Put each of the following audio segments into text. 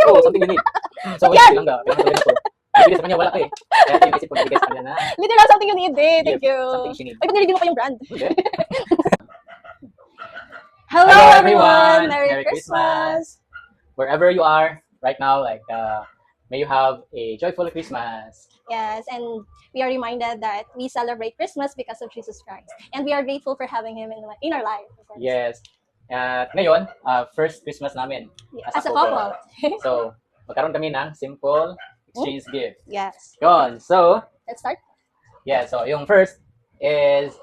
Oo, something you need. So, wait, lang ga. Kailangan gawin ako. Ibigay sa kanya, wala ko eh. Kaya ito yung isip ko na ibigay sa kanya na Literal something you need eh. Thank gift, you. something she need. Ay, ba't nilibig mo pa yung brand? Okay. Hello, Hello, everyone. everyone. Merry Merry Christmas. Wherever you are right now, like, may you have a joyful Christmas. Yes, and we are reminded that we celebrate Christmas because of Jesus Christ. And we are grateful for having Him in our life. Of course. Yes. Ngayon, first Christmas namin As a couple. So, magkaroon kami ng simple exchange gift. Yes. Yun. So, Let's start. yeah. So, yung first is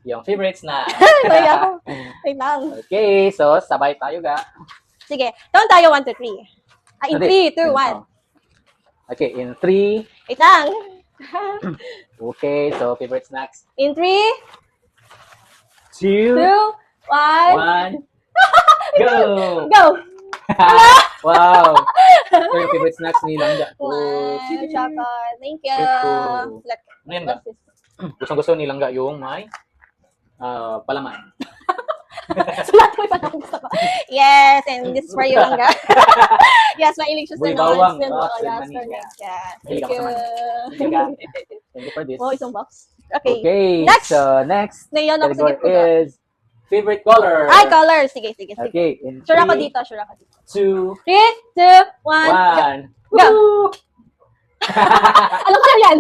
yung favorite snack. Sorry ako. Wait lang. Okay. So, sabay tayo ga. Sige. Down tayo 1, 2, 3. In 3, 2, 1. Okay. In 3. Wait lang. Okay. So, favorite snacks. In 3, 2, 2, 1. 1. Go! Go! Wow! So, yung favorite snacks ni Langga. Wow, chocolate. Thank you. Cool. Look, Ano yan ga? what's this? Gustong-gusto ni Langga yung may palaman. So, lahat may parang gusto ko. Yes, and this is for you lang, guys. Yes, mailig siya sa Uy, bawang. notes. Box and Yes, money. correct. Yeah. Mahilig Thank ako you. sa money. Thank you for this. Oh, isang box. Okay. Okay. Next. So, next Ngayon ako sa category gift ko. is favorite color. Ay, color. Sige, sige, sige. Okay. In Sure ako 3, dito, sure ako dito. 2, 3, 2, 1, go. 1. Go. Woo! Anong color yan?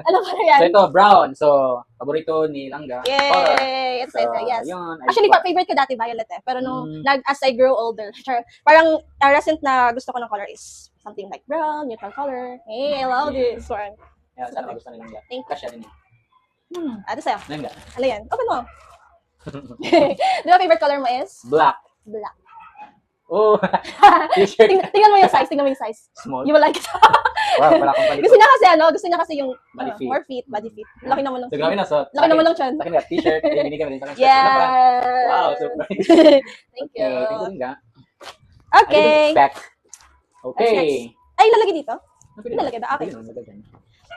Anong color yan? So, ito, brown. So, paborito ni Langga. Color. Yay! It's So, yes. yun. Actually, favorite ko dati violet eh. Pero nung as I grow older, sure, parang recent na gusto ko ng color is something like brown, neutral color. Hey, I love this one. Yeah, sana gusto ni Langga. Thank you. Kasya din. Ito sa'yo. Langga. Ano yan? Open mo. Di ba favorite color mo is? Black. Black. Oh, t-shirt. Tingnan mo yung size. Tingnan mo yung size. Small. You will like it. Wow, wala akong palit. Gusto niya kasi yung Body fit. more fit, body fit. Laki naman ng So, grabe na. So, Laki naman ng chan. Sa akin nga, t-shirt. Binigay mo din sa akin. Yes. Wow, surprise. Thank Okay, you. thank you, Langga. Okay. I didn't expect. Okay. Ay, lalagay dito? Lalagay ba? Okay.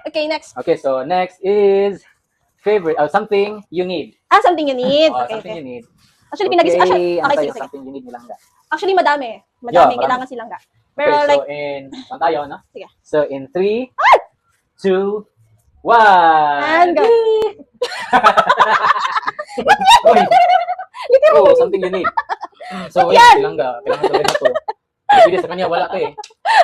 Okay, next. Okay, so next is favorite, something you need. Something you need. Oh, Okay, something okay. you need. Actually, pinag-isip. Okay, Okay, sige, sige. something you need ni Langga. Actually, madami. Yeah, Madami. marami. Kailangan silang ga. Pero Okay, like, so in, saan tayo, no? Sige. So in 3, 2, 1. and go. Uy, oh, something you need. So, wait, Yan! Langga. Kailangan gawin na to. Ibigay sa kanya, wala to eh.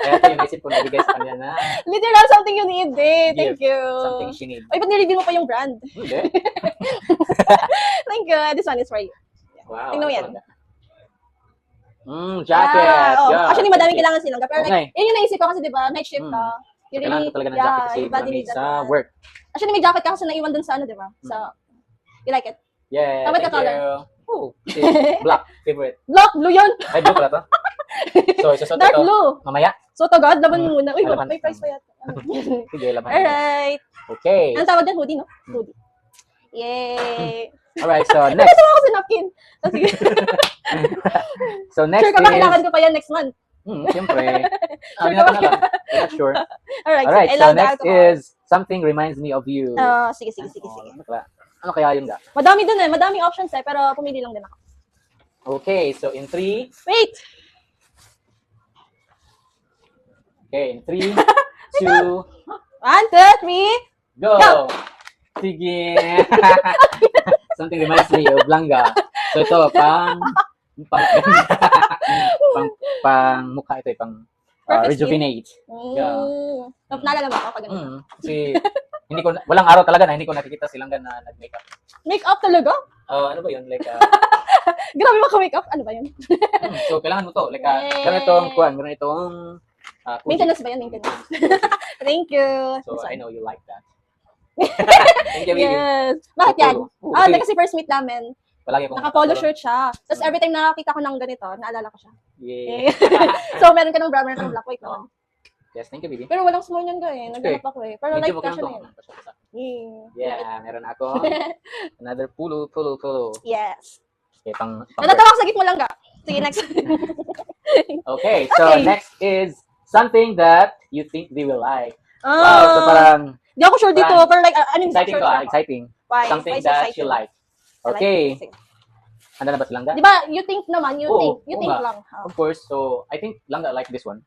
Kaya ito yung isip ko na ibigay sa kanya na Literal something you need eh. Thank gift, you. something she need. Ay, ba't nireview mo pa yung brand? Hindi. Thank you. This one is for you. Wow. Tingnan mo yan. Jacket. Oh. Yeah, Actually, madaming jacket. kailangan silang ga. Pero like, yun yung naisip ko kasi diba, night shift ka. You Kailangan really, ko talaga ng jacket kasi your body marami needs that sa one. work. Actually, may jacket ka kasi naiwan dun sa ano, diba? So, you like it? Yeah, How about the thank color? you. Oh, black. Favorite. Black, blue yun. Ay, blue pala to. So, isusuot Dark ito. blue. Mamaya. So, to God, laban mo muna. Uy, Laban. may price pa yata. Sige, laban. Alright. Okay. Anong tawag dyan? Hoodie, no? Hoodie. Yay! Alright, so next. Ito ako sa napkin. So, sige. So next Sure ka ba, kailangan is... ko pa yan next month? Siyempre. Sure Sabi natin ka ba? na lang. I'm not sure. Alright, Alright, I so love the next alcohol. is something reminds me of you. Sige, sige, sige, sige. Ano kaya yun ga? Madami dun eh. Madaming options eh. Pero pumili lang din ako. Okay, so in 3. Wait! Okay, in 3, 2, 1, 2, 3. go! Go! Sige! Something reminds me of Langga. So ito, pang mukha ito, pang Perfect rejuvenate. Naalala ba ako pag ganun? Kasi walang araw talaga na hindi ko nakikita silang na nag-makeup. Make-up talaga? Ano ba yun? Like, Grabe maka-makeup. Ano ba yun? so kailangan mo to. Like, Yay! ganitong Maintenance ba yan? Maintenance. Thank you. So This I one. know you like that. Thank you, baby. Yes. Bakit yan? Hindi kasi first meet namin. Palagi akong Naka-polo shirt siya. Tapos every time nakakita ko ng ganito, naalala ko siya. Yeah. So, meron ka ng brown, meron ka ng black, white naman. Yes, thank you, baby. Pero walang small yan eh. Naghanap ako eh. Pero like, Medyo kasha na maganda yun. to. Yeah. Yeah, meron ako. Another pulo. Yes. Okay, pang Natatawa ako sa gift mo lang ga. Sige, next. Okay, so Okay. next is something that you think they will like. Wow, so Ah, parang di ako sure dito. Pero like, exciting to, exciting. Why? Something Why so that exciting? you like. I like Okay, it. Sige. Handa na ba si Langga? Di ba, you think naman, you Oo, think. You oo think nga. lang. Oh. Of course. So, I think Langga like this one.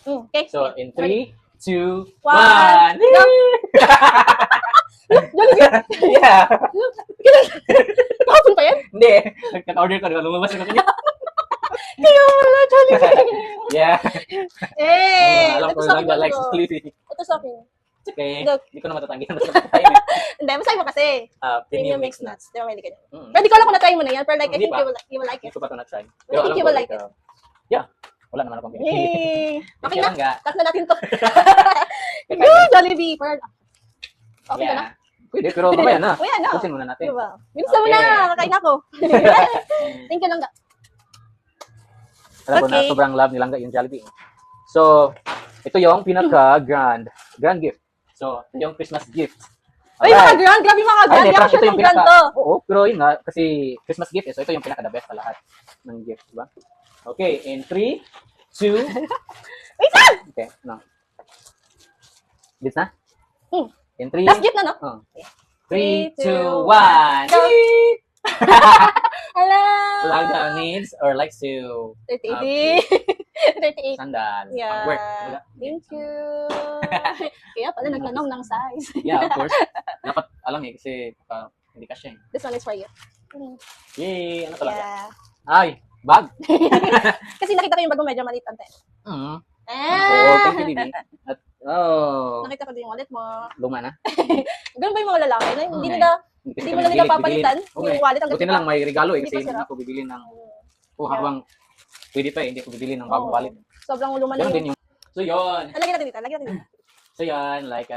Okay. So, in 3, 2, 1. One. Go. Jollibee. Yeah. Kahapon pa yan? Hindi. Nag-order ko. Diba? Lumabas ko kanya. Kaya wala, Jollibee. Yeah. Eh, Alam ko ito sa akin. Langga likes Jollibee. Ito sa akin. It's okay. Look. Hindi ko na matatanggihan. Time eh. Hindi, masaya mo kasi. Premium Premium mixed mixed nuts. Di ba, may ka dyan. Mm. Pwede ko lang kung na-try mo na yan, pero like, I Hindi think pa. you will like Hindi it. ko pa ito na-try. I think you will like it. Yeah. Wala naman akong pinili. Yay! Okay Kaya na. Langga. Cut na natin to. Yun, Jollibee. Okay na na. Pwede, pero mamaya na. Uy, ano? Pusin muna natin. Diba? Bilisan mo Okay. na. Kakain ako. Thank you lang. Alam ko na Okay. sobrang love ni Langga yung Jollibee. So, ito yung pinaka-grand gift. So, ito yung Christmas gift. Uy, mga grand. Grabe mga grand. hindi, Di ako pero sure ito yung yung grand pinaka- to. Oo, pero yun nga, kasi Christmas gift, so ito yung pinaka-the best sa lahat ng gift, diba? Okay, in 3, 2, Wait lang! okay, no. Gets na? Hmm. In 3, Last gift na, no? 3, 2, 1. Go. Hello! Langga needs or likes to 38. 38. sandal. Yeah. Work. Thank you. Kaya pala nagtanong ng size. Yeah, of course. Dapat alam eh, kasi hindi ka siya eh. This one is for you. Yay! Ano talaga? Yeah. Ay, bag! Kasi nakita ko yung bag mo medyo maliit ante. Mm. Ah! Oh, thank you, Bibi. At, Nakita ko din yung wallet mo. luma na. Ganun ba yung mga lalaki? Na hindi Okay. nila, Kasi hindi kami mo na nila bibilin- papalitan bibilin. yung wallet. Ang Buti na lang may regalo eh, Hindi kasi pa hindi sira. na ako bibili ng, Yeah. habang pwede pa eh, hindi ako bibili ng bagong Oo. wallet. Sobrang luma na Ganun yun. din yung, so yun. Lagyan natin dito, lagyan natin dito. So yun, like,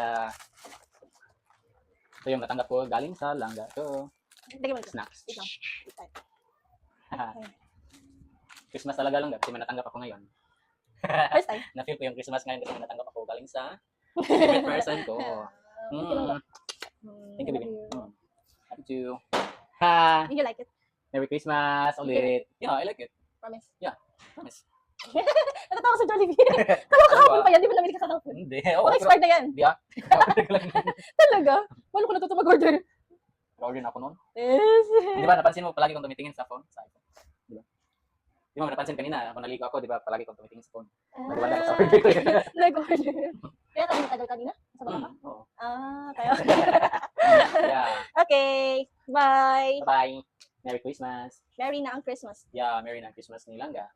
so yung natanggap ko galing sa Langga. So, Lagyan mo dito. snacks. Ito. Ito. Christmas talaga lang kasi may natanggap ako ngayon. First time. Na-feel ko yung Christmas ngayon kasi may natanggap ako galing sa favorite person ko. Thank you lang. Thank you, baby. Love you. Happy to. Ha! Think you like it? Merry Christmas ulit. Yeah, I like it. Promise. Promise. Natatawa sa Jollibee. Kala ko kahapon pa yan, di ba namili ka kahapon? Hindi. Oh, Oh, expired na yan. Hindi ah. Talaga? Paano ko natuto mag-order? Order na ako noon. Yes. Di ba napansin mo palagi kong tumitingin sa phone? Sa iPhone. Di ba? Di ba napansin kanina, kung naligo ako, di ba palagi kong tumitingin sa phone. Nagwala ako sa order ko. Nag-order. Kaya kami natagal kanina? Sa baba ka? Oo. Kaya. Yeah. Okay. Bye. Bye-bye. Merry Christmas. Merry na ang Christmas. Yeah, Merry na Christmas ni Langga.